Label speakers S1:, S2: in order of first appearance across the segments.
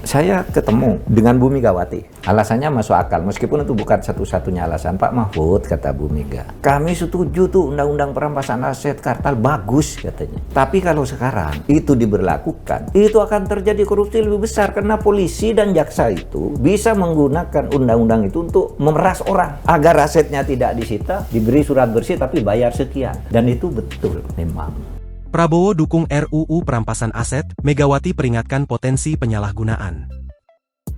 S1: Saya ketemu dengan Bu Megawati. Alasannya masuk akal, meskipun itu bukan satu-satunya alasan. Pak Mahfud, kata Bu Mega, kami setuju tuh undang-undang perampasan aset kartel, bagus katanya. Tapi kalau sekarang itu diberlakukan, itu akan terjadi korupsi lebih besar karena polisi dan jaksa itu bisa menggunakan undang-undang itu untuk memeras orang agar asetnya tidak disita, diberi surat bersih tapi bayar sekian. Dan itu betul memang.
S2: Prabowo dukung RUU perampasan aset, Megawati peringatkan potensi penyalahgunaan.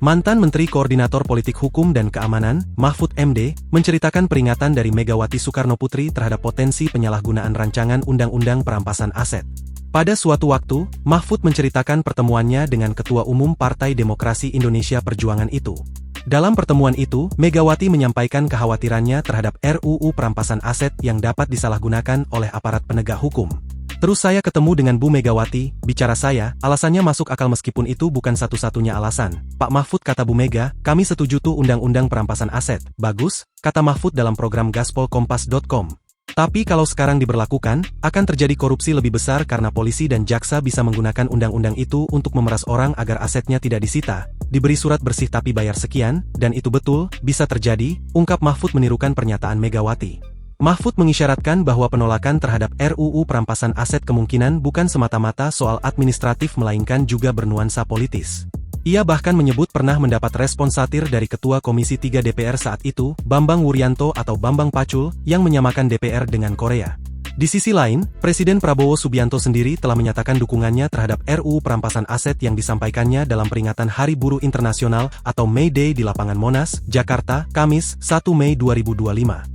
S2: Mantan Menteri Koordinator Politik Hukum dan Keamanan, Mahfud MD, menceritakan peringatan dari Megawati Soekarnoputri terhadap potensi penyalahgunaan rancangan Undang-Undang Perampasan Aset. Pada suatu waktu, Mahfud menceritakan pertemuannya dengan Ketua Umum Partai Demokrasi Indonesia Perjuangan itu. Dalam pertemuan itu, Megawati menyampaikan kekhawatirannya terhadap RUU perampasan aset yang dapat disalahgunakan oleh aparat penegak hukum. Terus saya ketemu dengan Bu Megawati, bicara saya, alasannya masuk akal meskipun itu bukan satu-satunya alasan. Pak Mahfud, kata Bu Mega, kami setuju tuh undang-undang perampasan aset. Bagus, kata Mahfud dalam program gaspolkompas.com. Tapi kalau sekarang diberlakukan, akan terjadi korupsi lebih besar karena polisi dan jaksa bisa menggunakan undang-undang itu untuk memeras orang agar asetnya tidak disita, diberi surat bersih tapi bayar sekian, dan itu betul, bisa terjadi, ungkap Mahfud menirukan pernyataan Megawati. Mahfud mengisyaratkan bahwa penolakan terhadap RUU perampasan aset kemungkinan bukan semata-mata soal administratif melainkan juga bernuansa politis. Ia bahkan menyebut pernah mendapat respon satir dari Ketua Komisi 3 DPR saat itu, Bambang Wuryanto atau Bambang Pacul, yang menyamakan DPR dengan Korea. Di sisi lain, Presiden Prabowo Subianto sendiri telah menyatakan dukungannya terhadap RUU perampasan aset yang disampaikannya dalam peringatan Hari Buruh Internasional atau May Day di lapangan Monas, Jakarta, Kamis, 1 Mei 2025.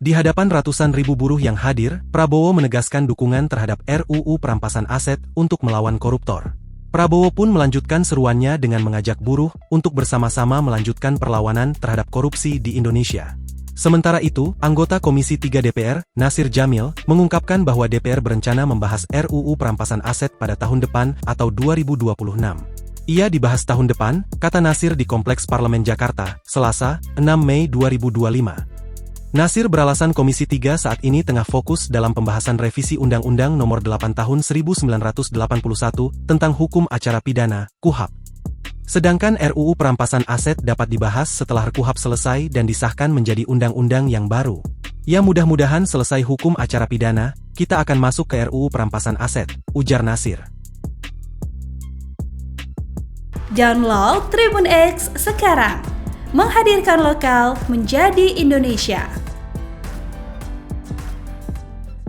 S2: Di hadapan ratusan ribu buruh yang hadir, Prabowo menegaskan dukungan terhadap RUU perampasan aset untuk melawan koruptor. Prabowo pun melanjutkan seruannya dengan mengajak buruh untuk bersama-sama melanjutkan perlawanan terhadap korupsi di Indonesia. Sementara itu, anggota Komisi 3 DPR, Nasir Jamil, mengungkapkan bahwa DPR berencana membahas RUU perampasan aset pada tahun depan atau 2026. Ia dibahas tahun depan, kata Nasir di Kompleks Parlemen Jakarta, Selasa, 6 Mei 2025. Nasir beralasan Komisi 3 saat ini tengah fokus dalam pembahasan revisi Undang-Undang Nomor 8 Tahun 1981 tentang Hukum Acara Pidana, KUHAP. Sedangkan RUU perampasan aset dapat dibahas setelah KUHAP selesai dan disahkan menjadi undang-undang yang baru. Ya mudah-mudahan selesai hukum acara pidana, kita akan masuk ke RUU perampasan aset, ujar Nasir.
S3: Download Tribun X sekarang, menghadirkan lokal menjadi Indonesia.